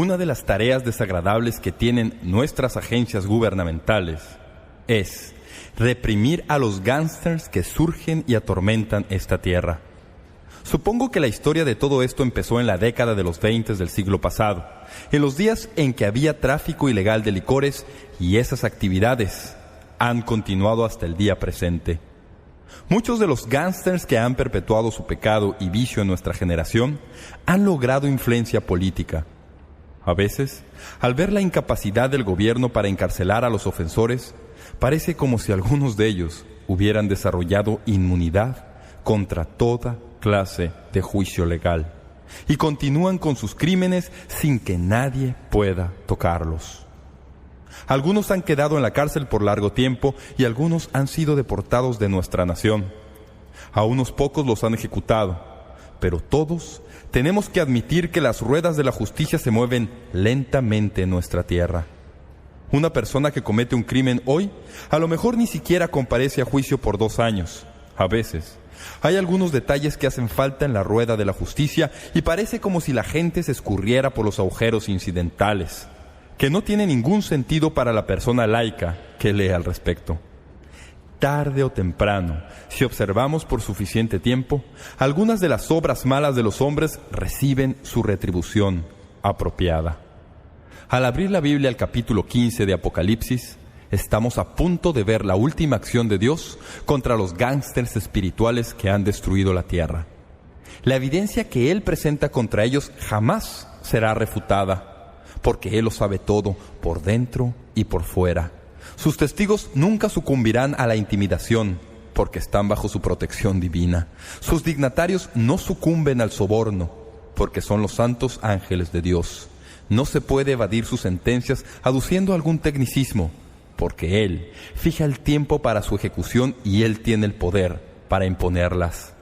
Una de las tareas desagradables que tienen nuestras agencias gubernamentales es reprimir a los gángsters que surgen y atormentan esta tierra. Supongo que la historia de todo esto empezó en la década de los 20 del siglo pasado, en los días en que había tráfico ilegal de licores, y esas actividades han continuado hasta el día presente. Muchos de los gángsters que han perpetuado su pecado y vicio en nuestra generación han logrado influencia política. A veces, al ver la incapacidad del gobierno para encarcelar a los ofensores, parece como si algunos de ellos hubieran desarrollado inmunidad contra toda clase de juicio legal y continúan con sus crímenes sin que nadie pueda tocarlos. Algunos han quedado en la cárcel por largo tiempo y algunos han sido deportados de nuestra nación. A unos pocos los han ejecutado, pero todos tenemos que admitir que las ruedas de la justicia se mueven lentamente en nuestra tierra. Una persona que comete un crimen hoy, a lo mejor ni siquiera comparece a juicio por 2 años. A veces, hay algunos detalles que hacen falta en la rueda de la justicia y parece como si la gente se escurriera por los agujeros incidentales, que no tiene ningún sentido para la persona laica que lee al respecto. Tarde o temprano, si observamos por suficiente tiempo, algunas de las obras malas de los hombres reciben su retribución apropiada. Al abrir la Biblia al capítulo 15 de Apocalipsis, estamos a punto de ver la última acción de Dios contra los gángsters espirituales que han destruido la tierra. La evidencia que Él presenta contra ellos jamás será refutada, porque Él lo sabe todo, por dentro y por fuera. Sus testigos nunca sucumbirán a la intimidación, porque están bajo su protección divina. Sus dignatarios no sucumben al soborno, porque son los santos ángeles de Dios. No se puede evadir sus sentencias aduciendo algún tecnicismo, porque Él fija el tiempo para su ejecución y Él tiene el poder para imponerlas.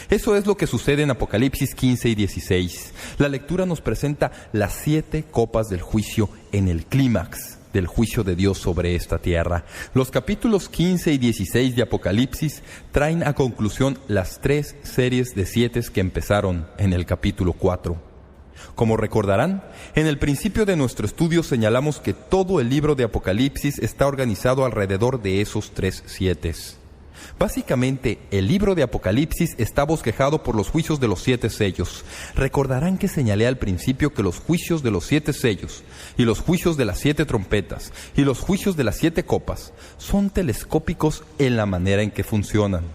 Eso es lo que sucede en Apocalipsis 15 y 16. La lectura nos presenta las 7 copas del juicio en el clímax del juicio de Dios sobre esta tierra. Los capítulos 15 y 16 de Apocalipsis traen a conclusión las 3 series de 7 que empezaron en el capítulo 4. Como recordarán, en el principio de nuestro estudio señalamos que todo el libro de Apocalipsis está organizado alrededor de esos 3 7s. Básicamente, el libro de Apocalipsis está bosquejado por los juicios de los 7 sellos. Recordarán que señalé al principio que los juicios de los 7 sellos y los juicios de las 7 trompetas y los juicios de las 7 copas son telescópicos en la manera en que funcionan.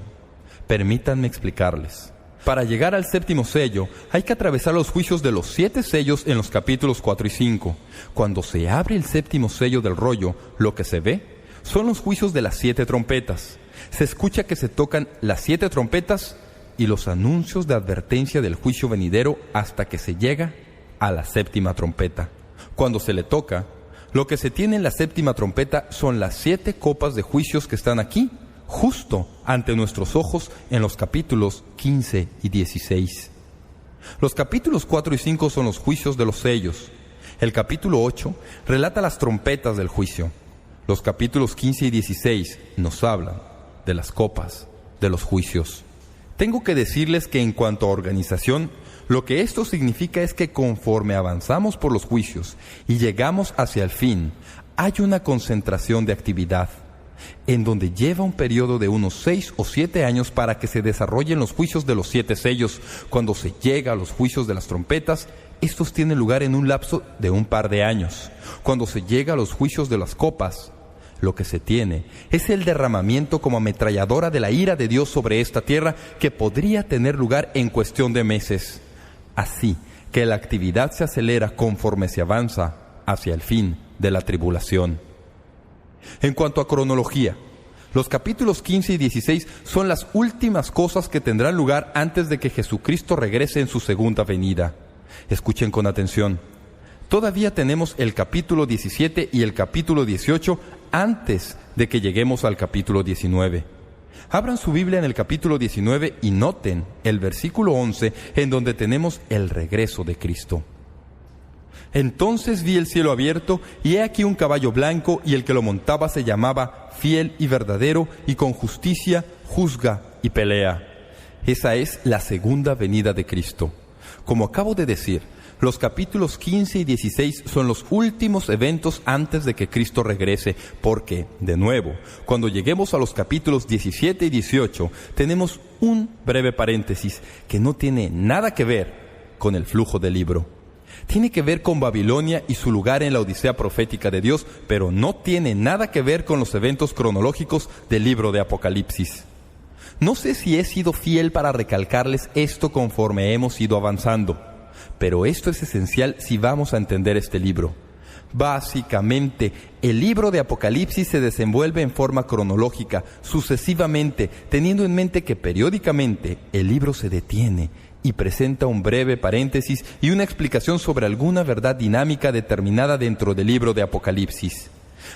Permítanme explicarles. Para llegar al 7º sello, hay que atravesar los juicios de los 7 sellos en los capítulos 4 y 5. Cuando se abre el 7º sello del rollo, lo que se ve son los juicios de las 7 trompetas. Se escucha que se tocan las 7 trompetas y los anuncios de advertencia del juicio venidero hasta que se llega a la 7ª trompeta. Cuando se le toca, lo que se tiene en la 7ª trompeta son las 7 copas de juicios que están aquí, justo ante nuestros ojos en los capítulos 15 y 16. Los capítulos 4 y 5 son los juicios de los sellos. El capítulo 8 relata las trompetas del juicio. Los capítulos 15 y 16 nos hablan de las copas de los juicios. Tengo que decirles que en cuanto a organización, lo que esto significa es que conforme avanzamos por los juicios y llegamos hacia el fin, hay una concentración de actividad, en donde lleva un periodo de unos 6 o 7 años para que se desarrollen los juicios de los 7 sellos. Cuando se llega a los juicios de las trompetas, estos tienen lugar en un lapso de un par de años. Cuando se llega a los juicios de las copas, lo que se tiene es el derramamiento como ametralladora de la ira de Dios sobre esta tierra, que podría tener lugar en cuestión de meses. Así que la actividad se acelera conforme se avanza hacia el fin de la tribulación. En cuanto a cronología, los capítulos 15 y 16 son las últimas cosas que tendrán lugar antes de que Jesucristo regrese en su segunda venida. Escuchen con atención. Todavía tenemos el capítulo 17 y el capítulo 18 antes de que lleguemos al capítulo 19. Abran su Biblia en el capítulo 19 y noten el versículo 11 en donde tenemos el regreso de Cristo. Entonces vi el cielo abierto, y he aquí un caballo blanco, y el que lo montaba se llamaba Fiel y Verdadero, y con justicia juzga y pelea. Esa es la segunda venida de Cristo. Como acabo de decir, Los capítulos 15 y 16 son los últimos eventos antes de que Cristo regrese, porque, de nuevo, cuando lleguemos a los capítulos 17 y 18, tenemos un breve paréntesis que no tiene nada que ver con el flujo del libro. Tiene que ver con Babilonia y su lugar en la Odisea profética de Dios, pero no tiene nada que ver con los eventos cronológicos del libro de Apocalipsis. No sé si he sido fiel para recalcarles esto conforme hemos ido avanzando, pero esto es esencial si vamos a entender este libro. Básicamente, el libro de Apocalipsis se desenvuelve en forma cronológica, sucesivamente, teniendo en mente que periódicamente el libro se detiene y presenta un breve paréntesis y una explicación sobre alguna verdad dinámica determinada dentro del libro de Apocalipsis.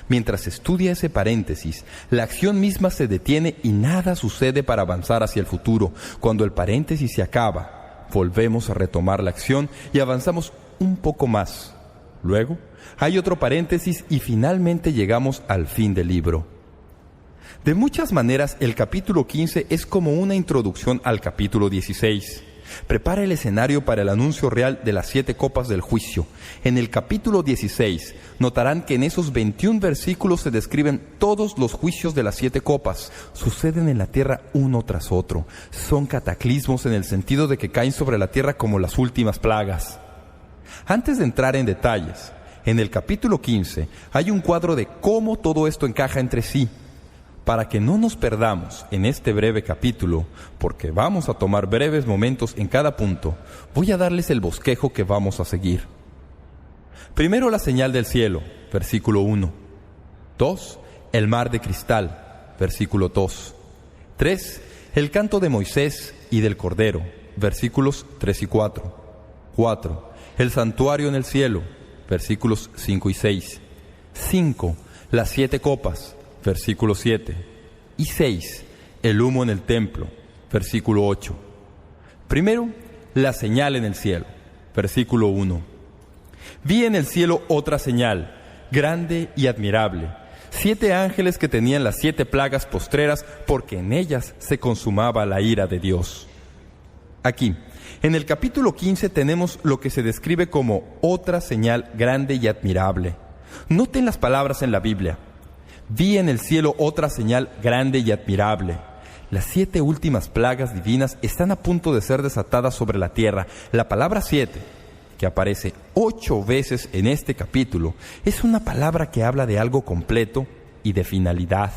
Mientras se estudia ese paréntesis, la acción misma se detiene y nada sucede para avanzar hacia el futuro. Cuando el paréntesis se acaba, volvemos a retomar la acción y avanzamos un poco más. Luego, hay otro paréntesis y finalmente llegamos al fin del libro. De muchas maneras, el capítulo 15 es como una introducción al capítulo 16. Prepara el escenario para el anuncio real de las 7 copas del juicio. En el capítulo 16, notarán que en esos 21 versículos se describen todos los juicios de las 7 copas. Suceden en la tierra uno tras otro. Son cataclismos en el sentido de que caen sobre la tierra como las últimas plagas. Antes de entrar en detalles, en el capítulo 15 hay un cuadro de cómo todo esto encaja entre sí. Para que no nos perdamos en este breve capítulo, porque vamos a tomar breves momentos en cada punto, voy a darles el bosquejo que vamos a seguir. Primero, la señal del cielo, versículo 1. 2. El mar de cristal, versículo 2. 3. El canto de Moisés y del Cordero, versículos 3 y 4. 4. El santuario en el cielo, versículos 5 y 6. 5. Las 7 copas, versículo 7, y 6, el humo en el templo, versículo 8. Primero, la señal en el cielo, versículo 1. Vi en el cielo otra señal, grande y admirable, 7 ángeles que tenían las 7 plagas postreras, porque en ellas se consumaba la ira de Dios. Aquí, en el capítulo 15 tenemos lo que se describe como otra señal grande y admirable. Noten las palabras en la Biblia. Vi en el cielo otra señal grande y admirable. Las 7 últimas plagas divinas están a punto de ser desatadas sobre la tierra. La palabra 7, que aparece 8 veces en este capítulo, es una palabra que habla de algo completo y de finalidad.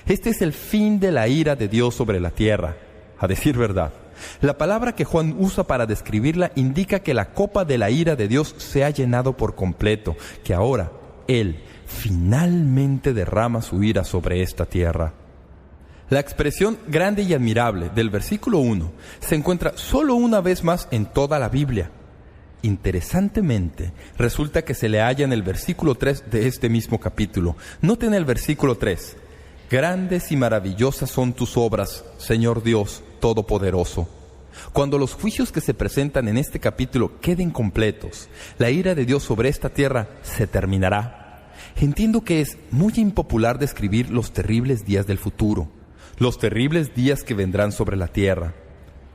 Este es el fin de la ira de Dios sobre la tierra. A decir verdad, la palabra que Juan usa para describirla indica que la copa de la ira de Dios se ha llenado por completo, que ahora Él finalmente derrama su ira sobre esta tierra. La expresión grande y admirable del versículo 1 se encuentra solo una vez más en toda la Biblia. Interesantemente, resulta que se le halla en el versículo 3 de este mismo capítulo. Noten el versículo 3. Grandes y maravillosas son tus obras, Señor Dios Todopoderoso. Cuando los juicios que se presentan en este capítulo queden completos, la ira de Dios sobre esta tierra se terminará. Entiendo que es muy impopular describir los terribles días del futuro, los terribles días que vendrán sobre la tierra.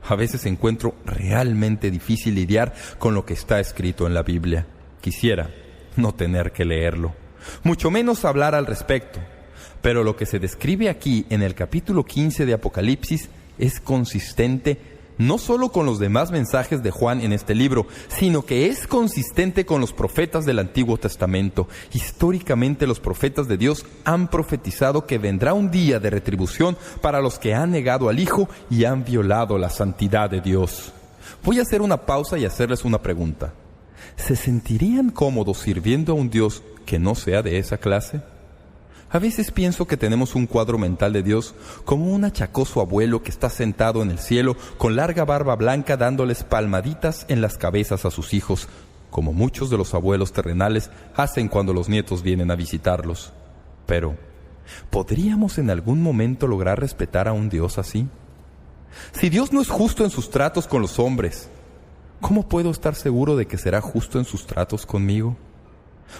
A veces encuentro realmente difícil lidiar con lo que está escrito en la Biblia. Quisiera no tener que leerlo, mucho menos hablar al respecto. Pero lo que se describe aquí en el capítulo 15 de Apocalipsis es consistente no solo con los demás mensajes de Juan en este libro, sino que es consistente con los profetas del Antiguo Testamento. Históricamente, los profetas de Dios han profetizado que vendrá un día de retribución para los que han negado al Hijo y han violado la santidad de Dios. Voy a hacer una pausa y hacerles una pregunta. ¿Se sentirían cómodos sirviendo a un Dios que no sea de esa clase? A veces pienso que tenemos un cuadro mental de Dios como un achacoso abuelo que está sentado en el cielo con larga barba blanca dándoles palmaditas en las cabezas a sus hijos, como muchos de los abuelos terrenales hacen cuando los nietos vienen a visitarlos. Pero, ¿podríamos en algún momento lograr respetar a un Dios así? Si Dios no es justo en sus tratos con los hombres, ¿cómo puedo estar seguro de que será justo en sus tratos conmigo?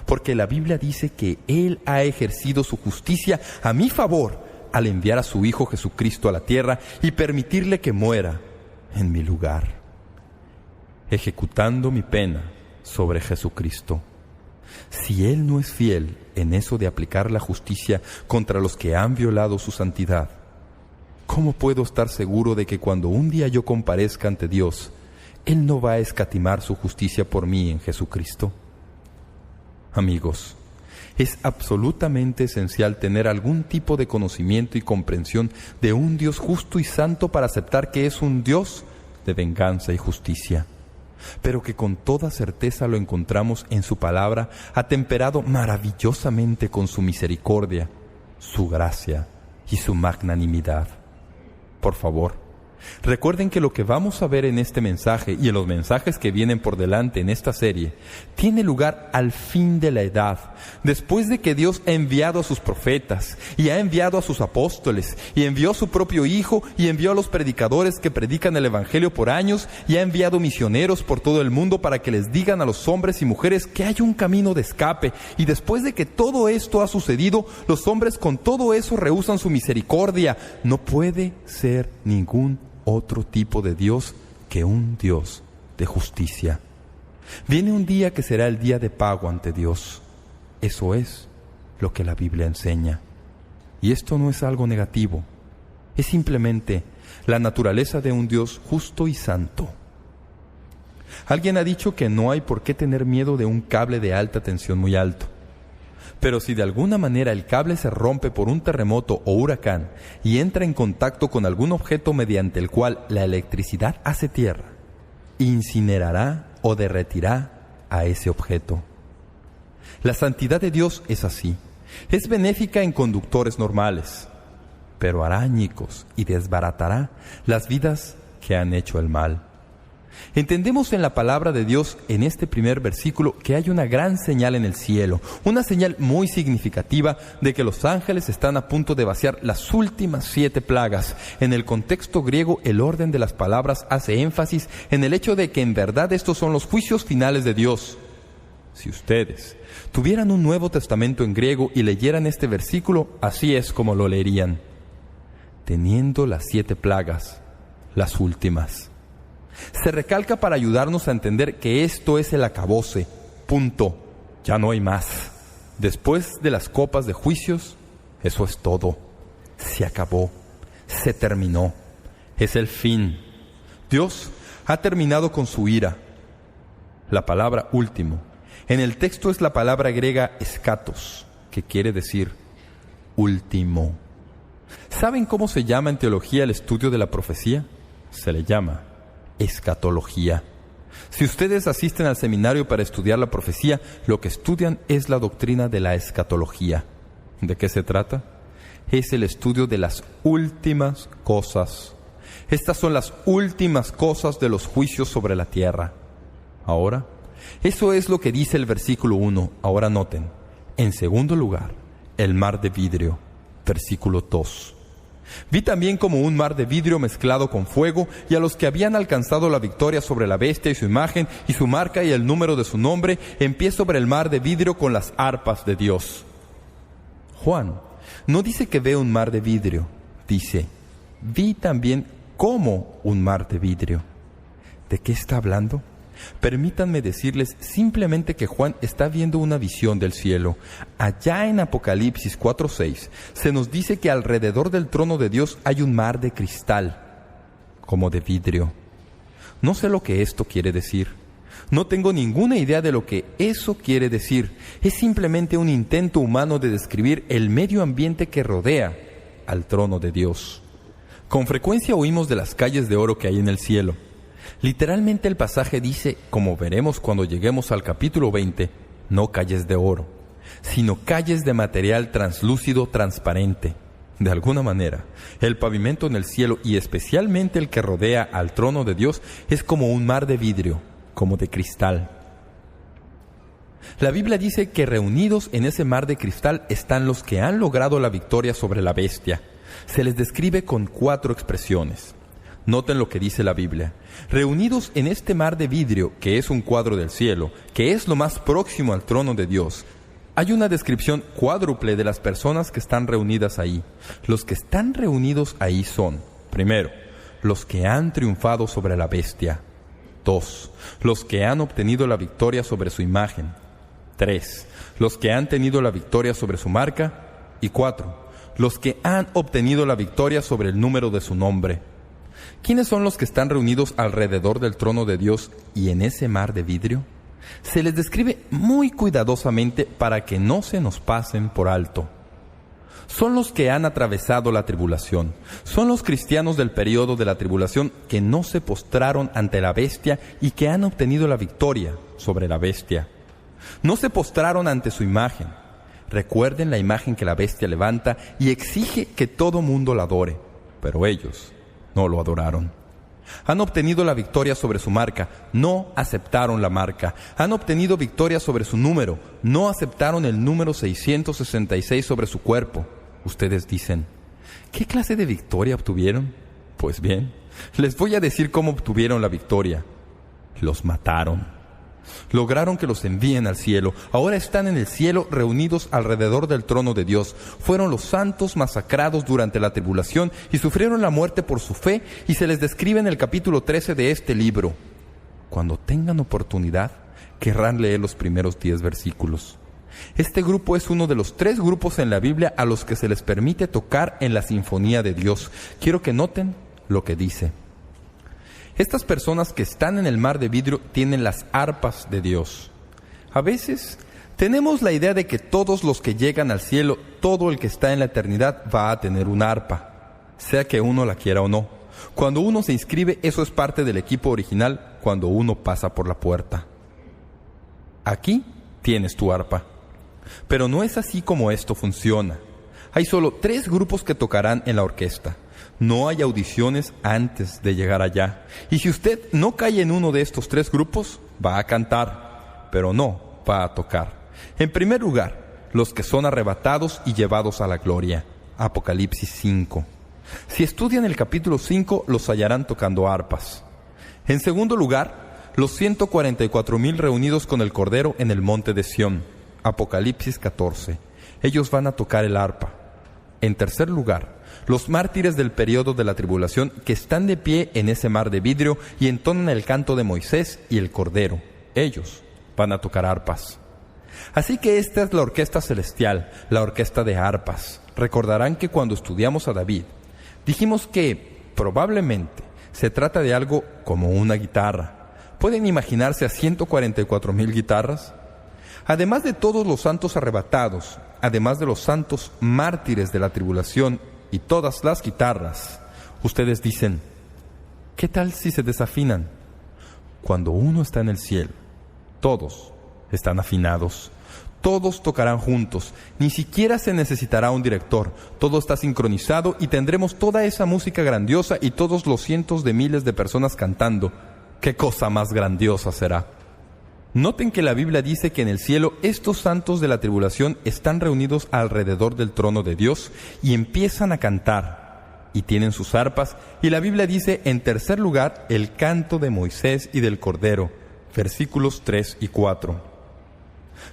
Porque la Biblia dice que Él ha ejercido su justicia a mi favor al enviar a su Hijo Jesucristo a la tierra y permitirle que muera en mi lugar. Ejecutando mi pena sobre Jesucristo. Si Él no es fiel en eso de aplicar la justicia contra los que han violado su santidad, ¿cómo puedo estar seguro de que cuando un día yo comparezca ante Dios, Él no va a escatimar su justicia por mí en Jesucristo? Amigos, es absolutamente esencial tener algún tipo de conocimiento y comprensión de un Dios justo y santo para aceptar que es un Dios de venganza y justicia, pero que con toda certeza lo encontramos en su palabra, atemperado maravillosamente con su misericordia, su gracia y su magnanimidad. Por favor, recuerden que lo que vamos a ver en este mensaje y en los mensajes que vienen por delante en esta serie tiene lugar al fin de la edad, después de que Dios ha enviado a sus profetas y ha enviado a sus apóstoles y envió a su propio Hijo y envió a los predicadores que predican el Evangelio por años y ha enviado misioneros por todo el mundo para que les digan a los hombres y mujeres que hay un camino de escape. Y después de que todo esto ha sucedido, los hombres con todo eso rehúsan su misericordia. No puede ser ningún otro tipo de Dios que un Dios de justicia. Viene un día que será el día de pago ante Dios. Eso es lo que la Biblia enseña. Y esto no es algo negativo. Es simplemente la naturaleza de un Dios justo y santo. Alguien ha dicho que no hay por qué tener miedo de un cable de alta tensión muy alto. Pero si de alguna manera el cable se rompe por un terremoto o huracán y entra en contacto con algún objeto mediante el cual la electricidad hace tierra, incinerará o derretirá a ese objeto. La santidad de Dios es así. Es benéfica en conductores normales, pero hará añicos y desbaratará las vidas que han hecho el mal. Entendemos en la palabra de Dios en este primer versículo que hay una gran señal en el cielo, una señal muy significativa de que los ángeles están a punto de vaciar las últimas 7 plagas. En el contexto griego, el orden de las palabras hace énfasis en el hecho de que en verdad estos son los juicios finales de Dios. Si ustedes tuvieran un Nuevo Testamento en griego y leyeran este versículo, así es como lo leerían: teniendo las 7 plagas, las últimas. Se recalca para ayudarnos a entender que esto es el acabose. Punto. Ya no hay más. Después de las copas de juicios, eso es todo. Se acabó. Se terminó. Es el fin. Dios ha terminado con su ira. La palabra último en el texto es la palabra griega eschatos, que quiere decir último. ¿Saben cómo se llama en teología el estudio de la profecía? Se le llama escatología. Si ustedes asisten al seminario para estudiar la profecía, lo que estudian es la doctrina de la escatología. ¿De qué se trata? Es el estudio de las últimas cosas. Estas son las últimas cosas de los juicios sobre la tierra. Ahora, eso es lo que dice el versículo 1. Ahora noten. En segundo lugar, el mar de vidrio. Versículo 2. Vi también como un mar de vidrio mezclado con fuego, y a los que habían alcanzado la victoria sobre la bestia y su imagen, y su marca y el número de su nombre, en pie sobre el mar de vidrio con las arpas de Dios. Juan no dice que ve un mar de vidrio, dice, vi también como un mar de vidrio. ¿De qué está hablando? Permítanme decirles simplemente que Juan está viendo una visión del cielo. Allá en Apocalipsis 4:6 se nos dice que alrededor del trono de Dios hay un mar de cristal, como de vidrio. No sé lo que esto quiere decir. No tengo ninguna idea de lo que eso quiere decir. Es simplemente un intento humano de describir el medio ambiente que rodea al trono de Dios. Con frecuencia oímos de las calles de oro que hay en el cielo. Literalmente el pasaje dice, como veremos cuando lleguemos al capítulo 20, no calles de oro, sino calles de material translúcido transparente. De alguna manera, el pavimento en el cielo, y especialmente el que rodea al trono de Dios, es como un mar de vidrio, como de cristal. La Biblia dice que reunidos en ese mar de cristal están los que han logrado la victoria sobre la bestia. Se les describe con 4 expresiones. Noten lo que dice la Biblia. Reunidos en este mar de vidrio, que es un cuadro del cielo, que es lo más próximo al trono de Dios, hay una descripción cuádruple de las personas que están reunidas ahí. Los que están reunidos ahí son, primero, los que han triunfado sobre la bestia. 2. Los que han obtenido la victoria sobre su imagen. 3. Los que han tenido la victoria sobre su marca. Y 4. Los que han obtenido la victoria sobre el número de su nombre. ¿Quiénes son los que están reunidos alrededor del trono de Dios y en ese mar de vidrio? Se les describe muy cuidadosamente para que no se nos pasen por alto. Son los que han atravesado la tribulación. Son los cristianos del periodo de la tribulación que no se postraron ante la bestia y que han obtenido la victoria sobre la bestia. No se postraron ante su imagen. Recuerden la imagen que la bestia levanta y exige que todo mundo la adore, pero ellos no lo adoraron. Han obtenido la victoria sobre su marca, no aceptaron la marca. Han obtenido victoria sobre su número, no aceptaron el número 666 sobre su cuerpo. Ustedes dicen, ¿qué clase de victoria obtuvieron? Pues bien, les voy a decir cómo obtuvieron la victoria. Los mataron. Lograron que los envíen al cielo. Ahora están en el cielo reunidos alrededor del trono de Dios. Fueron los santos masacrados durante la tribulación y sufrieron la muerte por su fe, y se les describe en el capítulo 13 de este libro. Cuando tengan oportunidad, querrán leer los primeros 10 versículos. Este grupo es uno de los 3 grupos en la Biblia a los que se les permite tocar en la sinfonía de Dios. Quiero que noten lo que dice. Estas personas que están en el mar de vidrio tienen las arpas de Dios. A veces tenemos la idea de que todos los que llegan al cielo, todo el que está en la eternidad, va a tener una arpa, sea que uno la quiera o no. Cuando uno se inscribe, eso es parte del equipo original cuando uno pasa por la puerta. Aquí tienes tu arpa. Pero no es así como esto funciona. Hay solo 3 grupos que tocarán en la orquesta. No hay audiciones antes de llegar allá. Y si usted no cae en uno de estos 3 grupos, va a cantar, pero no va a tocar. En primer lugar, los que son arrebatados y llevados a la gloria. Apocalipsis 5. Si estudian el capítulo 5, los hallarán tocando arpas. En segundo lugar, los 144,000 reunidos con el Cordero en el monte de Sión. Apocalipsis 14. Ellos van a tocar el arpa. En tercer lugar, los mártires del periodo de la tribulación que están de pie en ese mar de vidrio y entonan el canto de Moisés y el Cordero. Ellos van a tocar arpas. Así que esta es la orquesta celestial, la orquesta de arpas. Recordarán que cuando estudiamos a David, dijimos que probablemente se trata de algo como una guitarra. ¿Pueden imaginarse a 144,000 guitarras? Además de todos los santos arrebatados, además de los santos mártires de la tribulación y todas las guitarras, ustedes dicen, ¿qué tal si se desafinan? Cuando uno está en el cielo, todos están afinados. Todos tocarán juntos. Ni siquiera se necesitará un director. Todo está sincronizado y tendremos toda esa música grandiosa y todos los cientos de miles de personas cantando. ¿Qué cosa más grandiosa será? Noten que la Biblia dice que en el cielo estos santos de la tribulación están reunidos alrededor del trono de Dios y empiezan a cantar y tienen sus arpas, y la Biblia dice en tercer lugar el canto de Moisés y del Cordero, versículos 3 y 4.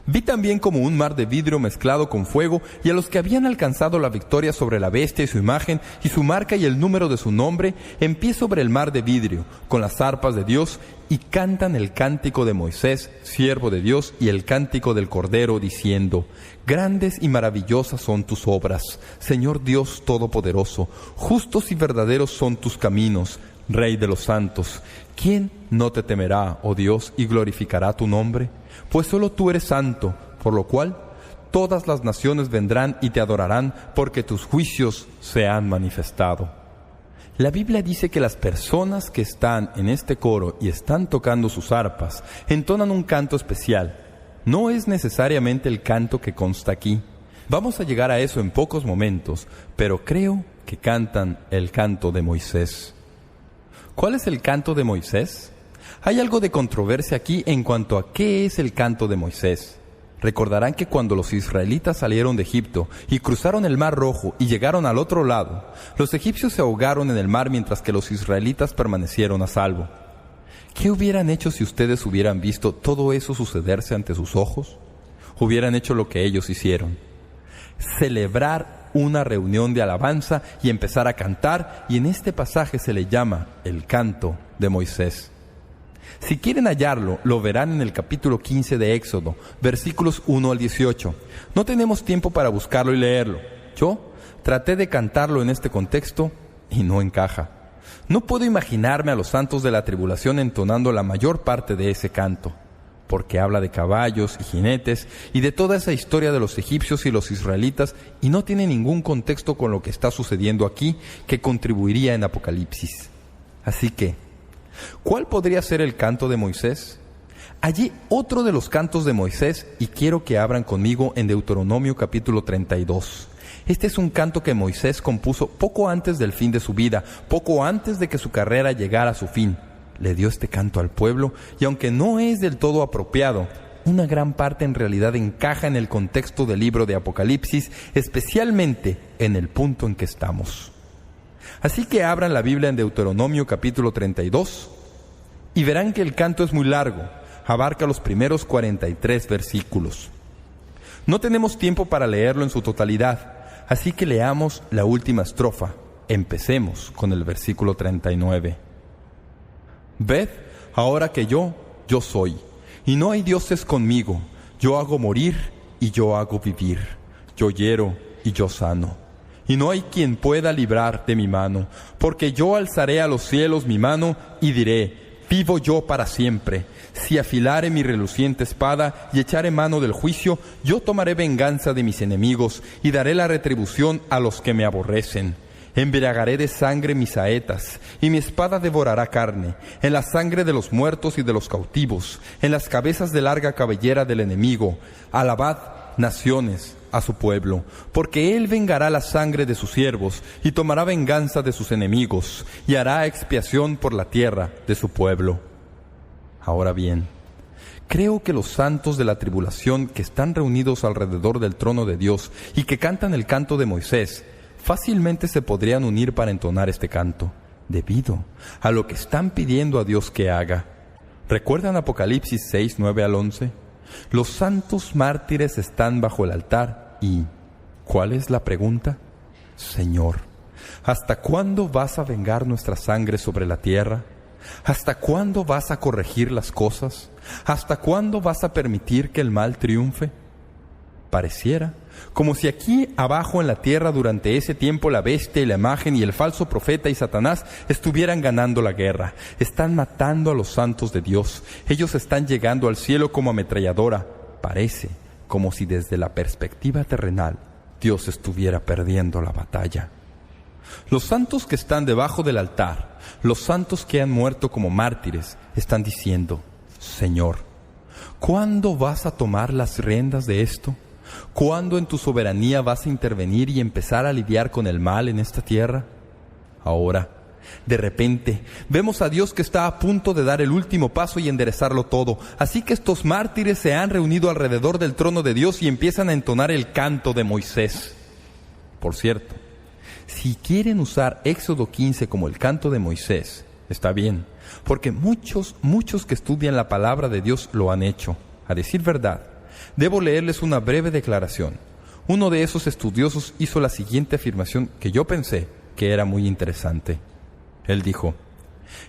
Vi también como un mar de vidrio mezclado con fuego, y a los que habían alcanzado la victoria sobre la bestia y su imagen, y su marca y el número de su nombre, en pie sobre el mar de vidrio, con las arpas de Dios, y cantan el cántico de Moisés, siervo de Dios, y el cántico del Cordero, diciendo: Grandes y maravillosas son tus obras, Señor Dios Todopoderoso. Justos y verdaderos son tus caminos, Rey de los santos. ¿Quién no te temerá, oh Dios, y glorificará tu nombre? Pues solo tú eres santo, por lo cual todas las naciones vendrán y te adorarán, porque tus juicios se han manifestado. La Biblia dice que las personas que están en este coro y están tocando sus arpas, entonan un canto especial. No es necesariamente el canto que consta aquí. Vamos a llegar a eso en pocos momentos, pero creo que cantan el canto de Moisés. ¿Cuál es el canto de Moisés? Hay algo de controversia aquí en cuanto a qué es el canto de Moisés. Recordarán que cuando los israelitas salieron de Egipto y cruzaron el Mar Rojo y llegaron al otro lado, los egipcios se ahogaron en el mar mientras que los israelitas permanecieron a salvo. ¿Qué hubieran hecho si ustedes hubieran visto todo eso sucederse ante sus ojos? Hubieran hecho lo que ellos hicieron: celebrar una reunión de alabanza y empezar a cantar, y en este pasaje se le llama el canto de Moisés. Si quieren hallarlo, lo verán en el capítulo 15 de Éxodo, versículos 1 al 18. No tenemos tiempo para buscarlo y leerlo. Yo traté de cantarlo en este contexto y no encaja. No puedo imaginarme a los santos de la tribulación entonando la mayor parte de ese canto, porque habla de caballos y jinetes y de toda esa historia de los egipcios y los israelitas y no tiene ningún contexto con lo que está sucediendo aquí que contribuiría en Apocalipsis. Así que, ¿cuál podría ser el canto de Moisés? Allí otro de los cantos de Moisés, y quiero que abran conmigo en Deuteronomio capítulo 32. Este es un canto que Moisés compuso poco antes del fin de su vida, poco antes de que su carrera llegara a su fin. Le dio este canto al pueblo, y aunque no es del todo apropiado, una gran parte en realidad encaja en el contexto del libro de Apocalipsis, especialmente en el punto en que estamos. Así que abran la Biblia en Deuteronomio capítulo 32 y verán que el canto es muy largo, abarca los primeros 43 versículos. No tenemos tiempo para leerlo en su totalidad, así que leamos la última estrofa. Empecemos con el versículo 39. Ved, ahora que yo soy, y no hay dioses conmigo. Yo hago morir y yo hago vivir. Yo hiero y yo sano. Y no hay quien pueda librar de mi mano, porque yo alzaré a los cielos mi mano y diré, vivo yo para siempre. Si afilare mi reluciente espada y echare mano del juicio, yo tomaré venganza de mis enemigos y daré la retribución a los que me aborrecen. Embriagaré de sangre mis saetas, y mi espada devorará carne, en la sangre de los muertos y de los cautivos, en las cabezas de larga cabellera del enemigo. Alabad, naciones, a su pueblo, porque él vengará la sangre de sus siervos, y tomará venganza de sus enemigos, y hará expiación por la tierra de su pueblo. Ahora bien, creo que los santos de la tribulación que están reunidos alrededor del trono de Dios y que cantan el canto de Moisés, fácilmente se podrían unir para entonar este canto, debido a lo que están pidiendo a Dios que haga. ¿Recuerdan Apocalipsis 6, 9 al 11? Los santos mártires están bajo el altar y ¿cuál es la pregunta? Señor, ¿hasta cuándo vas a vengar nuestra sangre sobre la tierra? ¿Hasta cuándo vas a corregir las cosas? ¿Hasta cuándo vas a permitir que el mal triunfe? Pareciera como si aquí abajo en la tierra durante ese tiempo la bestia y la imagen y el falso profeta y Satanás estuvieran ganando la guerra. Están matando a los santos de Dios. Ellos están llegando al cielo como ametralladora. Parece como si desde la perspectiva terrenal Dios estuviera perdiendo la batalla. Los santos que están debajo del altar, los santos que han muerto como mártires, están diciendo, Señor, ¿cuándo vas a tomar las riendas de esto? ¿Cuándo en tu soberanía vas a intervenir y empezar a lidiar con el mal en esta tierra? Ahora, de repente, vemos a Dios que está a punto de dar el último paso y enderezarlo todo. Así que estos mártires se han reunido alrededor del trono de Dios y empiezan a entonar el canto de Moisés. Por cierto, si quieren usar Éxodo 15 como el canto de Moisés, está bien, porque muchos que estudian la palabra de Dios lo han hecho. A decir verdad, debo leerles una breve declaración. Uno de esos estudiosos hizo la siguiente afirmación que yo pensé que era muy interesante. Él dijo,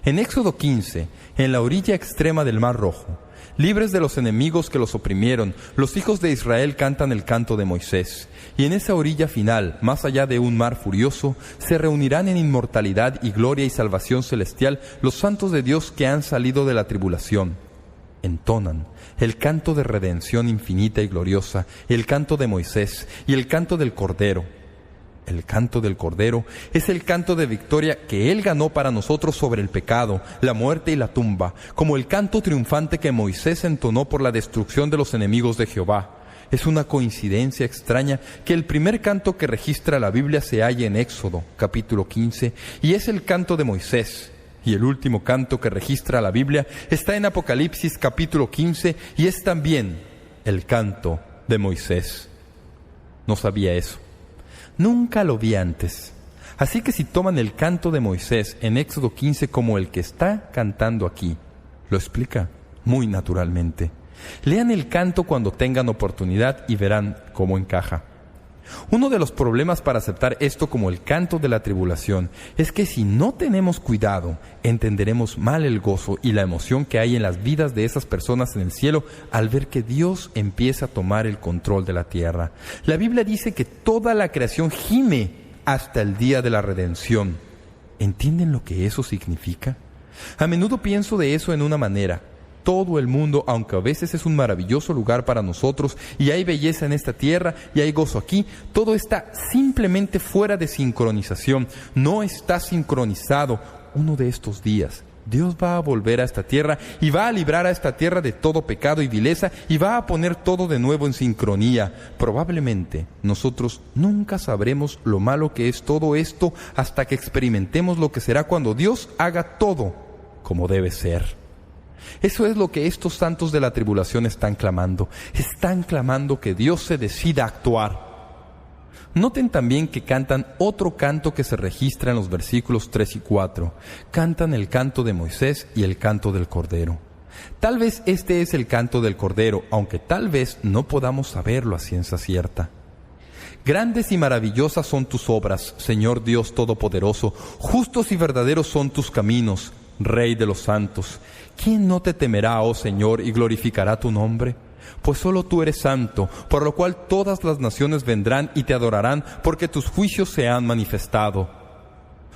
en Éxodo 15, en la orilla extrema del Mar Rojo, libres de los enemigos que los oprimieron, los hijos de Israel cantan el canto de Moisés. Y en esa orilla final, más allá de un mar furioso, se reunirán en inmortalidad y gloria y salvación celestial los santos de Dios que han salido de la tribulación. Entonan el canto de redención infinita y gloriosa, el canto de Moisés y el canto del Cordero. El canto del Cordero es el canto de victoria que Él ganó para nosotros sobre el pecado, la muerte y la tumba, como el canto triunfante que Moisés entonó por la destrucción de los enemigos de Jehová. Es una coincidencia extraña que el primer canto que registra la Biblia se halla en Éxodo, capítulo 15, y es el canto de Moisés. Y el último canto que registra la Biblia está en Apocalipsis capítulo 15 y es también el canto de Moisés. No sabía eso. Nunca lo vi antes. Así que si toman el canto de Moisés en Éxodo 15 como el que está cantando aquí, lo explica muy naturalmente. Lean el canto cuando tengan oportunidad y verán cómo encaja. Uno de los problemas para aceptar esto como el canto de la tribulación es que si no tenemos cuidado, entenderemos mal el gozo y la emoción que hay en las vidas de esas personas en el cielo al ver que Dios empieza a tomar el control de la tierra. La Biblia dice que toda la creación gime hasta el día de la redención. ¿Entienden lo que eso significa? A menudo pienso de eso en una manera. Todo el mundo, aunque a veces es un maravilloso lugar para nosotros y hay belleza en esta tierra y hay gozo aquí, todo está simplemente fuera de sincronización. No está sincronizado. Uno de estos días, Dios va a volver a esta tierra y va a librar a esta tierra de todo pecado y vileza y va a poner todo de nuevo en sincronía. Probablemente nosotros nunca sabremos lo malo que es todo esto hasta que experimentemos lo que será cuando Dios haga todo como debe ser. Eso es lo que estos santos de la tribulación están clamando. Están clamando que Dios se decida a actuar. Noten también que cantan otro canto que se registra en los versículos 3 y 4. Cantan el canto de Moisés y el canto del Cordero. Tal vez este es el canto del Cordero, aunque tal vez no podamos saberlo a ciencia cierta. Grandes y maravillosas son tus obras, Señor Dios Todopoderoso. Justos y verdaderos son tus caminos, Rey de los santos. ¿Quién no te temerá, oh Señor, y glorificará tu nombre? Pues solo tú eres santo, por lo cual todas las naciones vendrán y te adorarán, porque tus juicios se han manifestado.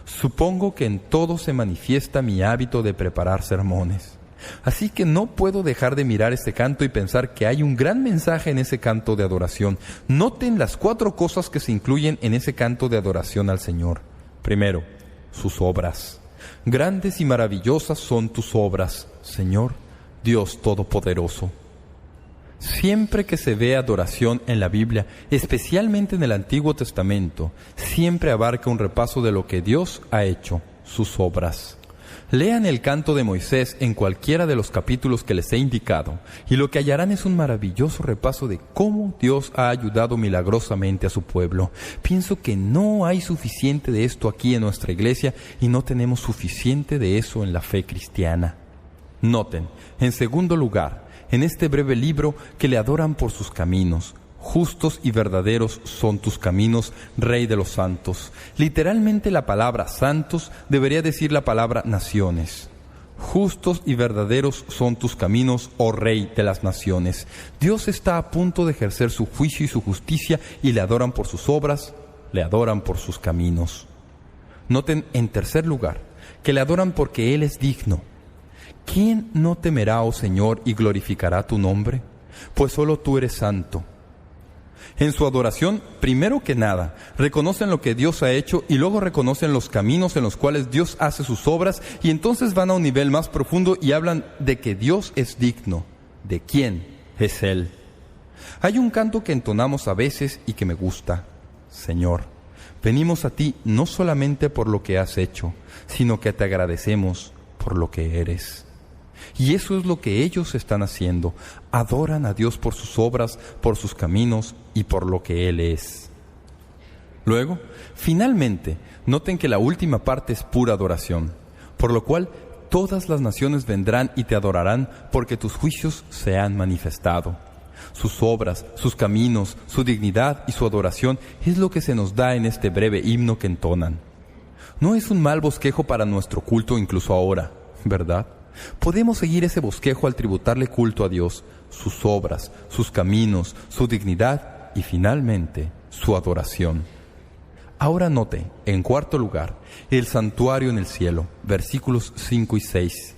Supongo que en todo se manifiesta mi hábito de preparar sermones. Así que no puedo dejar de mirar este canto y pensar que hay un gran mensaje en ese canto de adoración. Noten las 4 cosas que se incluyen en ese canto de adoración al Señor. Primero, sus obras. Grandes y maravillosas son tus obras, Señor, Dios Todopoderoso. Siempre que se ve adoración en la Biblia, especialmente en el Antiguo Testamento, siempre abarca un repaso de lo que Dios ha hecho, sus obras. Lean el canto de Moisés en cualquiera de los capítulos que les he indicado, y lo que hallarán es un maravilloso repaso de cómo Dios ha ayudado milagrosamente a su pueblo. Pienso que no hay suficiente de esto aquí en nuestra iglesia y no tenemos suficiente de eso en la fe cristiana. Noten, en segundo lugar, en este breve libro que le adoran por sus caminos. Justos y verdaderos son tus caminos, Rey de los santos. Literalmente la palabra santos debería decir la palabra naciones. Justos y verdaderos son tus caminos, oh Rey de las naciones. Dios está a punto de ejercer su juicio y su justicia y le adoran por sus obras, le adoran por sus caminos. Noten en tercer lugar que le adoran porque Él es digno. ¿Quién no temerá, oh Señor, y glorificará tu nombre? Pues solo tú eres santo. En su adoración, primero que nada, reconocen lo que Dios ha hecho y luego reconocen los caminos en los cuales Dios hace sus obras y entonces van a un nivel más profundo y hablan de que Dios es digno. ¿De quién es Él? Hay un canto que entonamos a veces y que me gusta. Señor, venimos a ti no solamente por lo que has hecho, sino que te agradecemos por lo que eres. Y eso es lo que ellos están haciendo. Adoran a Dios por sus obras, por sus caminos y por lo que Él es. Luego, finalmente, noten que la última parte es pura adoración, por lo cual todas las naciones vendrán y te adorarán porque tus juicios se han manifestado. Sus obras, sus caminos, su dignidad y su adoración es lo que se nos da en este breve himno que entonan. No es un mal bosquejo para nuestro culto incluso ahora, ¿verdad? Podemos seguir ese bosquejo al tributarle culto a Dios, sus obras, sus caminos, su dignidad y finalmente su adoración. Ahora note, en cuarto lugar, el santuario en el cielo, versículos 5 y 6.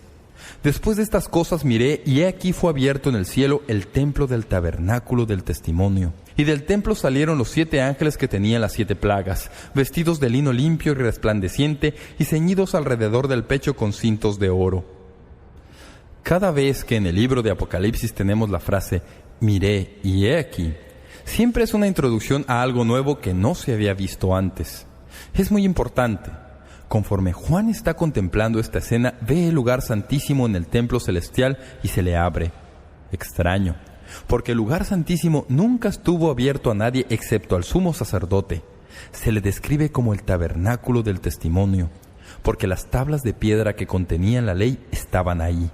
Después de estas cosas miré, y he aquí fue abierto en el cielo el templo del tabernáculo del testimonio. Y del templo salieron los 7 ángeles que tenían las 7 plagas, vestidos de lino limpio y resplandeciente, y ceñidos alrededor del pecho con cintos de oro. Cada vez que en el libro de Apocalipsis tenemos la frase miré y he aquí, siempre es una introducción a algo nuevo que no se había visto antes. Es muy importante. Conforme Juan está contemplando esta escena, ve el lugar santísimo en el templo celestial y se le abre. Extraño, porque el lugar santísimo nunca estuvo abierto a nadie excepto al sumo sacerdote. Se le describe como el tabernáculo del testimonio, porque las tablas de piedra que contenían la ley estaban ahí,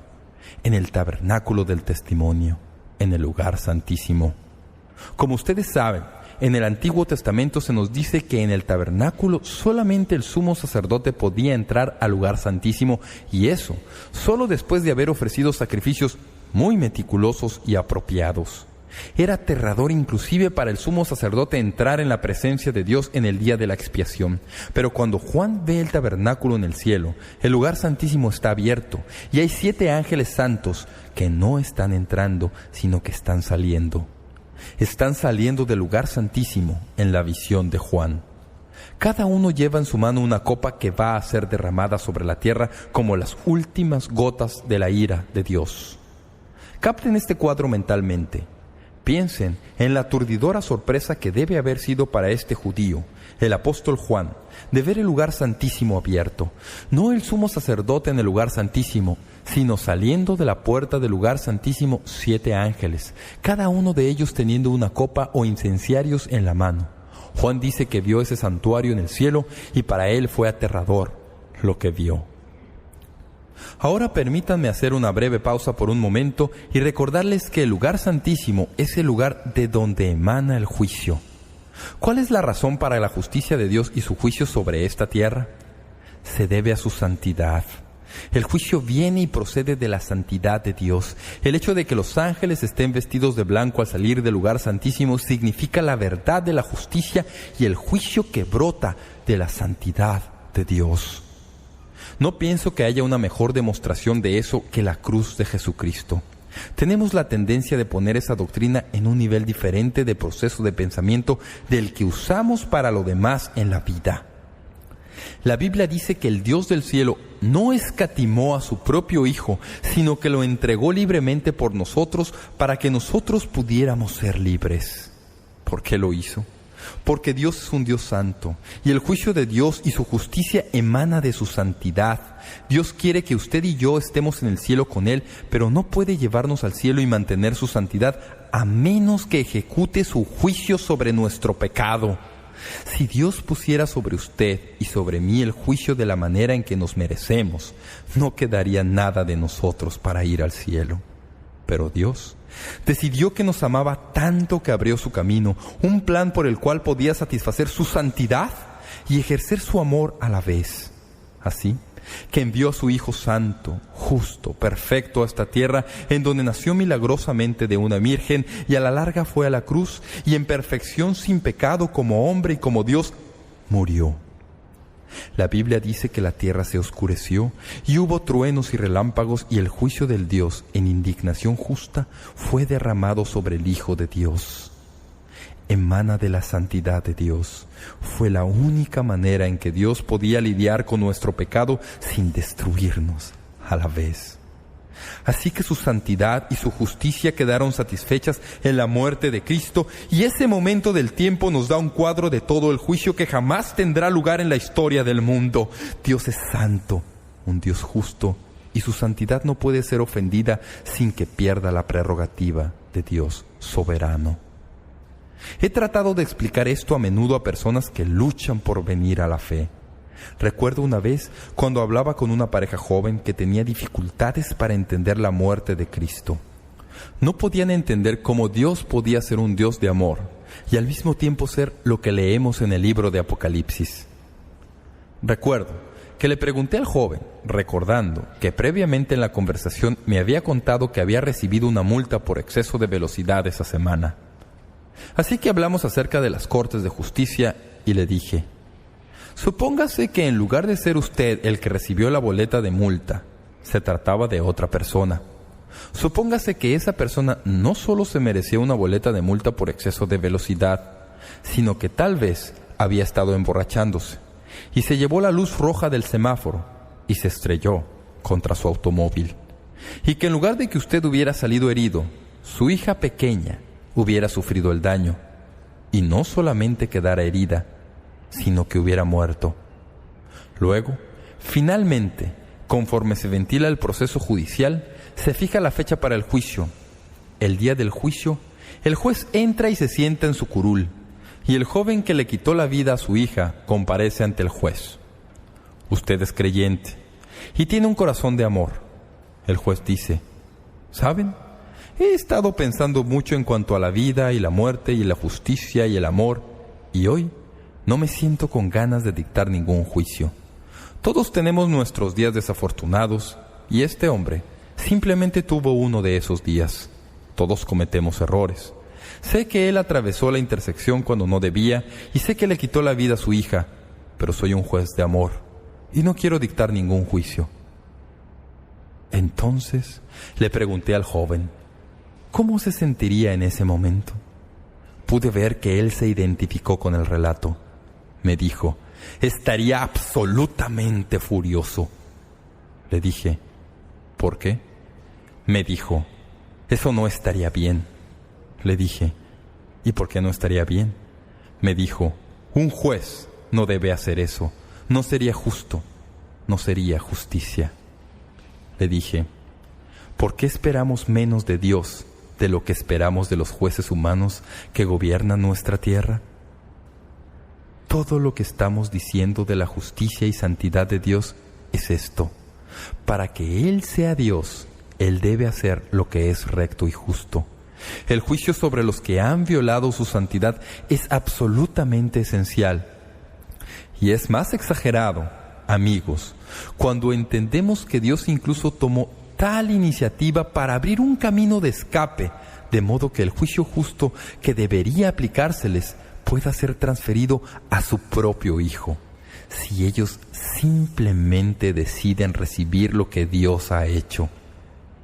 en el tabernáculo del testimonio, en el lugar santísimo. Como ustedes saben, en el Antiguo Testamento se nos dice que en el tabernáculo solamente el sumo sacerdote podía entrar al lugar santísimo, y eso solo después de haber ofrecido sacrificios muy meticulosos y apropiados. Era aterrador inclusive para el sumo sacerdote entrar en la presencia de Dios en el día de la expiación. Pero cuando Juan ve el tabernáculo en el cielo, el lugar santísimo está abierto y hay 7 ángeles santos que no están entrando, sino que están saliendo. Están saliendo del lugar santísimo en la visión de Juan. Cada uno lleva en su mano una copa que va a ser derramada sobre la tierra como las últimas gotas de la ira de Dios. Capten este cuadro mentalmente. Piensen en la aturdidora sorpresa que debe haber sido para este judío, el apóstol Juan, de ver el lugar santísimo abierto. No el sumo sacerdote en el lugar santísimo, sino saliendo de la puerta del lugar santísimo 7 ángeles, cada uno de ellos teniendo una copa o incenciarios en la mano. Juan dice que vio ese santuario en el cielo y para él fue aterrador lo que vio. Ahora permítanme hacer una breve pausa por un momento y recordarles que el lugar santísimo es el lugar de donde emana el juicio. ¿Cuál es la razón para la justicia de Dios y su juicio sobre esta tierra? Se debe a su santidad. El juicio viene y procede de la santidad de Dios. El hecho de que los ángeles estén vestidos de blanco al salir del lugar santísimo significa la verdad de la justicia y el juicio que brota de la santidad de Dios. No pienso que haya una mejor demostración de eso que la cruz de Jesucristo. Tenemos la tendencia de poner esa doctrina en un nivel diferente de proceso de pensamiento del que usamos para lo demás en la vida. La Biblia dice que el Dios del cielo no escatimó a su propio Hijo, sino que lo entregó libremente por nosotros para que nosotros pudiéramos ser libres. ¿Por qué lo hizo? Porque Dios es un Dios santo, y el juicio de Dios y su justicia emana de su santidad. Dios quiere que usted y yo estemos en el cielo con Él, pero no puede llevarnos al cielo y mantener su santidad a menos que ejecute su juicio sobre nuestro pecado. Si Dios pusiera sobre usted y sobre mí el juicio de la manera en que nos merecemos, no quedaría nada de nosotros para ir al cielo. Pero Dios decidió que nos amaba tanto que abrió su camino, un plan por el cual podía satisfacer su santidad y ejercer su amor a la vez. Así que envió a su Hijo santo, justo, perfecto a esta tierra, en donde nació milagrosamente de una virgen y a la larga fue a la cruz y en perfección sin pecado como hombre y como Dios murió. La Biblia dice que la tierra se oscureció y hubo truenos y relámpagos y el juicio del Dios en indignación justa fue derramado sobre el Hijo de Dios. Emana de la santidad de Dios. Fue la única manera en que Dios podía lidiar con nuestro pecado sin destruirnos a la vez. Así que su santidad y su justicia quedaron satisfechas en la muerte de Cristo, y ese momento del tiempo nos da un cuadro de todo el juicio que jamás tendrá lugar en la historia del mundo. Dios es santo, un Dios justo, y su santidad no puede ser ofendida sin que pierda la prerrogativa de Dios soberano. He tratado de explicar esto a menudo a personas que luchan por venir a la fe. Recuerdo una vez cuando hablaba con una pareja joven que tenía dificultades para entender la muerte de Cristo. No podían entender cómo Dios podía ser un Dios de amor y al mismo tiempo ser lo que leemos en el libro de Apocalipsis. Recuerdo que le pregunté al joven, recordando que previamente en la conversación me había contado que había recibido una multa por exceso de velocidad esa semana. Así que hablamos acerca de las cortes de justicia y le dije: supóngase que en lugar de ser usted el que recibió la boleta de multa, se trataba de otra persona. Supóngase que esa persona no solo se merecía una boleta de multa por exceso de velocidad, sino que tal vez había estado emborrachándose y se llevó la luz roja del semáforo y se estrelló contra su automóvil. Y que en lugar de que usted hubiera salido herido, su hija pequeña hubiera sufrido el daño y no solamente quedara herida, sino que hubiera muerto. Luego, finalmente, conforme se ventila el proceso judicial, se fija la fecha para el juicio. El día del juicio, el juez entra y se sienta en su curul, y el joven que le quitó la vida a su hija comparece ante el juez. Usted es creyente y tiene un corazón de amor. El juez dice: ¿saben? He estado pensando mucho en cuanto a la vida y la muerte y la justicia y el amor, y hoy no me siento con ganas de dictar ningún juicio. Todos tenemos nuestros días desafortunados, y este hombre simplemente tuvo uno de esos días. Todos cometemos errores. Sé que él atravesó la intersección cuando no debía, y sé que le quitó la vida a su hija, pero soy un juez de amor, y no quiero dictar ningún juicio. Entonces le pregunté al joven, ¿cómo se sentiría en ese momento? Pude ver que él se identificó con el relato. Me dijo, estaría absolutamente furioso. Le dije, ¿por qué? Me dijo, eso no estaría bien. Le dije, ¿y por qué no estaría bien? Me dijo, un juez no debe hacer eso. No sería justo. No sería justicia. Le dije, ¿por qué esperamos menos de Dios de lo que esperamos de los jueces humanos que gobiernan nuestra tierra? Todo lo que estamos diciendo de la justicia y santidad de Dios es esto. Para que Él sea Dios, Él debe hacer lo que es recto y justo. El juicio sobre los que han violado su santidad es absolutamente esencial. Y es más exagerado, amigos, cuando entendemos que Dios incluso tomó tal iniciativa para abrir un camino de escape, de modo que el juicio justo que debería aplicárseles pueda ser transferido a su propio Hijo, si ellos simplemente deciden recibir lo que Dios ha hecho.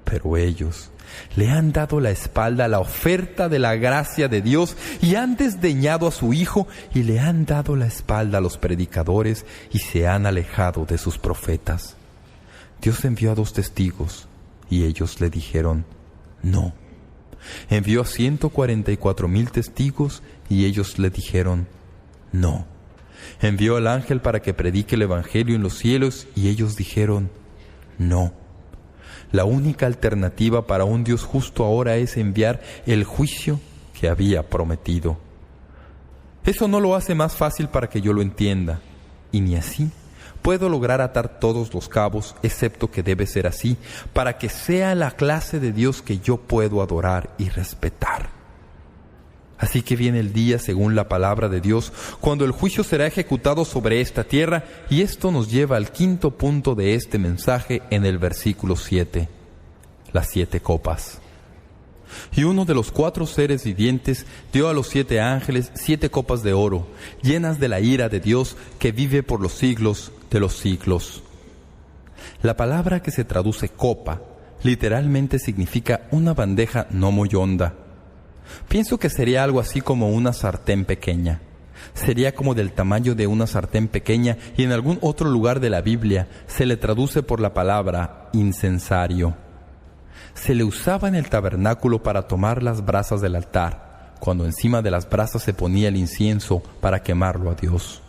Pero ellos le han dado la espalda a la oferta de la gracia de Dios y han desdeñado a su Hijo y le han dado la espalda a los predicadores y se han alejado de sus profetas. Dios envió a 2 testigos y ellos le dijeron no. Envió a 144,000 testigos y ellos le dijeron no. Envió al ángel para que predique el evangelio en los cielos y ellos dijeron no. La única alternativa para un Dios justo ahora es enviar el juicio que había prometido. Eso no lo hace más fácil para que yo lo entienda, y ni así puedo lograr atar todos los cabos, excepto que debe ser así, para que sea la clase de Dios que yo puedo adorar y respetar. Así que viene el día, según la palabra de Dios, cuando el juicio será ejecutado sobre esta tierra, y esto nos lleva al 5º punto de este mensaje en el versículo 7, las 7 copas. Y uno de los 4 seres vivientes dio a los 7 ángeles 7 copas de oro, llenas de la ira de Dios que vive por los siglos de los siglos. La palabra que se traduce copa literalmente significa una bandeja no muy honda. Pienso que sería algo así como una sartén pequeña. Sería como del tamaño de una sartén pequeña, y en algún otro lugar de la Biblia se le traduce por la palabra incensario. Se le usaba en el tabernáculo para tomar las brasas del altar, cuando encima de las brasas se ponía el incienso para quemarlo a Dios.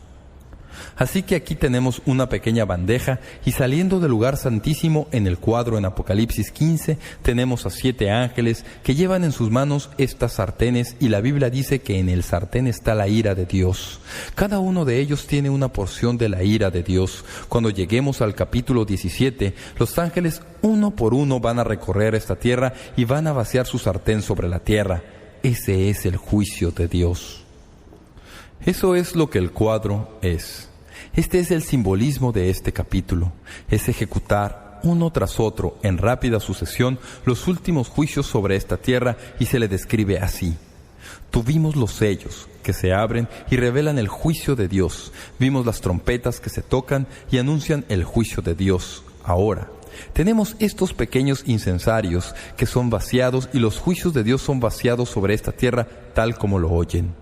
Así que aquí tenemos una pequeña bandeja, y saliendo del lugar santísimo en el cuadro en Apocalipsis 15 tenemos a 7 ángeles que llevan en sus manos estas sartenes, y la Biblia dice que en el sartén está la ira de Dios. Cada uno de ellos tiene una porción de la ira de Dios. Cuando lleguemos al capítulo 17, los ángeles uno por uno van a recorrer esta tierra y van a vaciar su sartén sobre la tierra. Ese es el juicio de Dios. Eso es lo que el cuadro es. Este es el simbolismo de este capítulo. Es ejecutar uno tras otro en rápida sucesión los últimos juicios sobre esta tierra, y se le describe así. Tuvimos los sellos que se abren y revelan el juicio de Dios. Vimos las trompetas que se tocan y anuncian el juicio de Dios. Ahora tenemos estos pequeños incensarios que son vaciados, y los juicios de Dios son vaciados sobre esta tierra tal como lo oyen.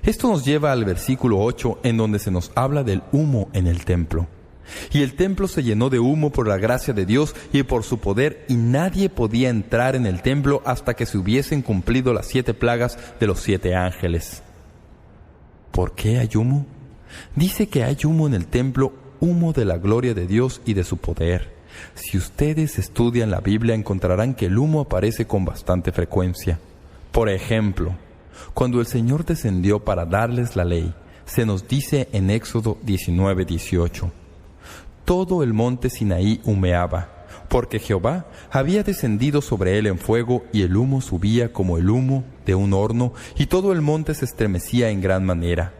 Esto nos lleva al versículo 8, en donde se nos habla del humo en el templo. Y el templo se llenó de humo por la gracia de Dios y por su poder, y nadie podía entrar en el templo hasta que se hubiesen cumplido las 7 plagas de los 7 ángeles. ¿Por qué hay humo? Dice que hay humo en el templo, humo de la gloria de Dios y de su poder. Si ustedes estudian la Biblia, encontrarán que el humo aparece con bastante frecuencia. Por ejemplo, cuando el Señor descendió para darles la ley, se nos dice en Éxodo 19:18, todo el monte Sinaí humeaba, porque Jehová había descendido sobre él en fuego, y el humo subía como el humo de un horno, y todo el monte se estremecía en gran manera.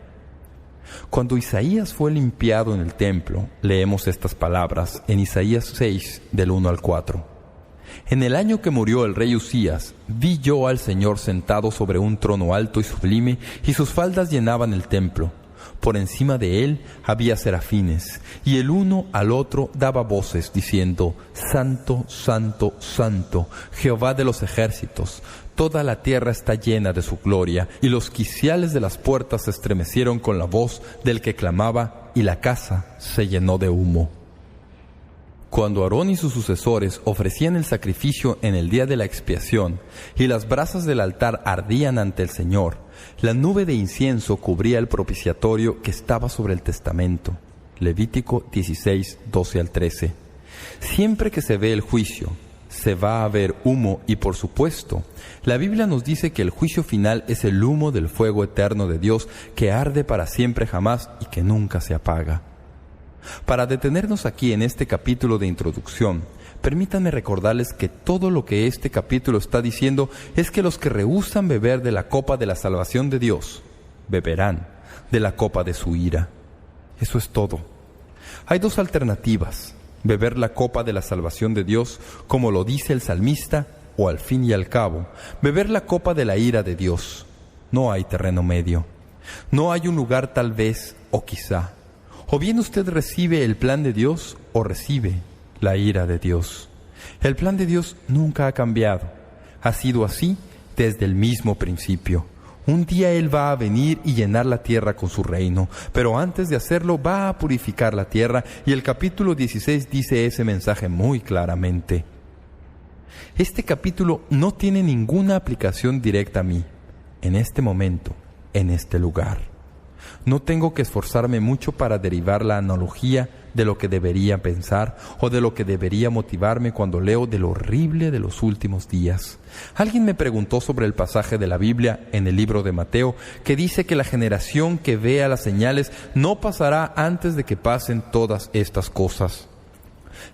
Cuando Isaías fue limpiado en el templo, leemos estas palabras en Isaías 6, del 1 al 4. En el año que murió el rey Usías, vi yo al Señor sentado sobre un trono alto y sublime, y sus faldas llenaban el templo. Por encima de él había serafines, y el uno al otro daba voces, diciendo: Santo, Santo, Santo, Jehová de los ejércitos, toda la tierra está llena de su gloria. Y los quiciales de las puertas se estremecieron con la voz del que clamaba, y la casa se llenó de humo. Cuando Aarón y sus sucesores ofrecían el sacrificio en el día de la expiación, y las brasas del altar ardían ante el Señor, la nube de incienso cubría el propiciatorio que estaba sobre el testamento. Levítico 16, 12 al 13. Siempre que se ve el juicio, se va a ver humo, y por supuesto, la Biblia nos dice que el juicio final es el humo del fuego eterno de Dios que arde para siempre jamás y que nunca se apaga. Para detenernos aquí en este capítulo de introducción, permítanme recordarles que todo lo que este capítulo está diciendo es que los que rehúsan beber de la copa de la salvación de Dios, beberán de la copa de su ira. Eso es todo. Hay dos alternativas: beber la copa de la salvación de Dios, como lo dice el salmista, o al fin y al cabo, beber la copa de la ira de Dios. No hay terreno medio. No hay un lugar tal vez o quizá. O bien usted recibe el plan de Dios o recibe la ira de Dios. El plan de Dios nunca ha cambiado. Ha sido así desde el mismo principio. Un día Él va a venir y llenar la tierra con su reino, pero antes de hacerlo va a purificar la tierra, y el capítulo 16 dice ese mensaje muy claramente. Este capítulo no tiene ninguna aplicación directa a mí, en este momento, en este lugar. No tengo que esforzarme mucho para derivar la analogía de lo que debería pensar o de lo que debería motivarme cuando leo de lo horrible de los últimos días. Alguien me preguntó sobre el pasaje de la Biblia en el libro de Mateo que dice que la generación que vea las señales no pasará antes de que pasen todas estas cosas.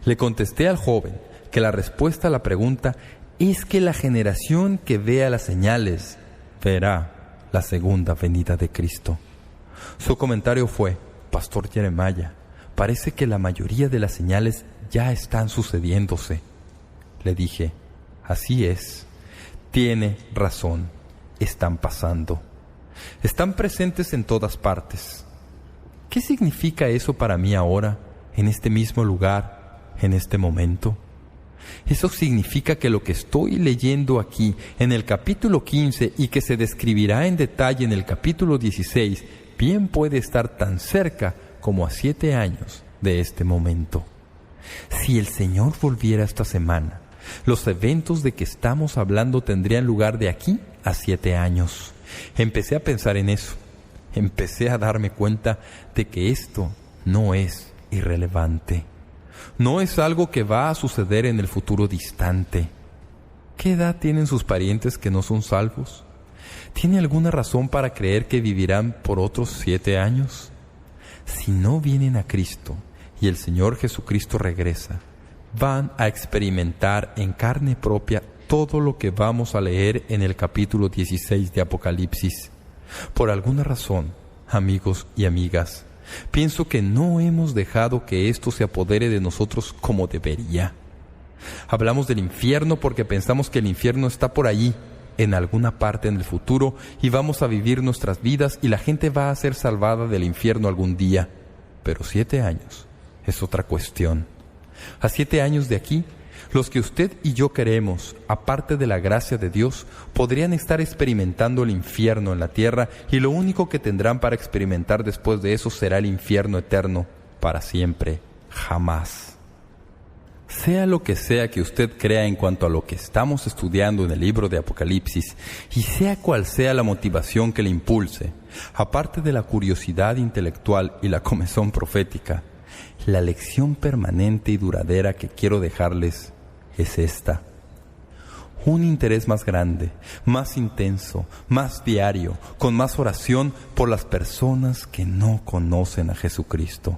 Le contesté al joven que la respuesta a la pregunta es que la generación que vea las señales verá la segunda venida de Cristo. Su comentario fue: Pastor Jeremiah, parece que la mayoría de las señales ya están sucediéndose. Le dije: así es, tiene razón, están pasando. Están presentes en todas partes. ¿Qué significa eso para mí ahora, en este mismo lugar, en este momento? Eso significa que lo que estoy leyendo aquí en el capítulo 15 y que se describirá en detalle en el capítulo 16, bien puede estar tan cerca como a 7 años de este momento. Si el Señor volviera esta semana, los eventos de que estamos hablando tendrían lugar de aquí a 7 años. Empecé a pensar en eso. Empecé a darme cuenta de que esto no es irrelevante. No es algo que va a suceder en el futuro distante. ¿Qué edad tienen sus parientes que no son salvos? ¿Tiene alguna razón para creer que vivirán por otros 7 años? Si no vienen a Cristo y el Señor Jesucristo regresa, van a experimentar en carne propia todo lo que vamos a leer en el capítulo 16 de Apocalipsis. Por alguna razón, amigos y amigas, pienso que no hemos dejado que esto se apodere de nosotros como debería. Hablamos del infierno porque pensamos que el infierno está por allí, en alguna parte en el futuro, y vamos a vivir nuestras vidas y la gente va a ser salvada del infierno algún día. Pero 7 años es otra cuestión. A 7 años de aquí, los que usted y yo queremos, aparte de la gracia de Dios, podrían estar experimentando el infierno en la tierra, y lo único que tendrán para experimentar después de eso será el infierno eterno, para siempre, jamás. Sea lo que sea que usted crea en cuanto a lo que estamos estudiando en el libro de Apocalipsis, y sea cual sea la motivación que le impulse, aparte de la curiosidad intelectual y la comezón profética, la lección permanente y duradera que quiero dejarles es esta: un interés más grande, más intenso, más diario, con más oración por las personas que no conocen a Jesucristo.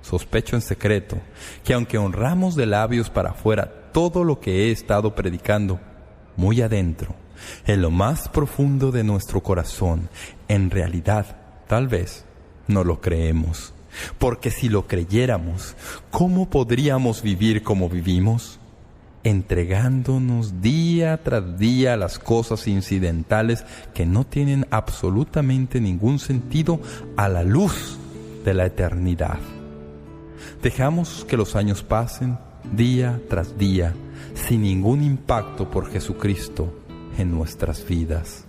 Sospecho en secreto que aunque honramos de labios para afuera todo lo que he estado predicando, muy adentro, en lo más profundo de nuestro corazón, en realidad, tal vez, no lo creemos. Porque si lo creyéramos, ¿cómo podríamos vivir como vivimos? Entregándonos día tras día a las cosas incidentales que no tienen absolutamente ningún sentido a la luz de la eternidad. Dejamos que los años pasen día tras día sin ningún impacto por Jesucristo en nuestras vidas.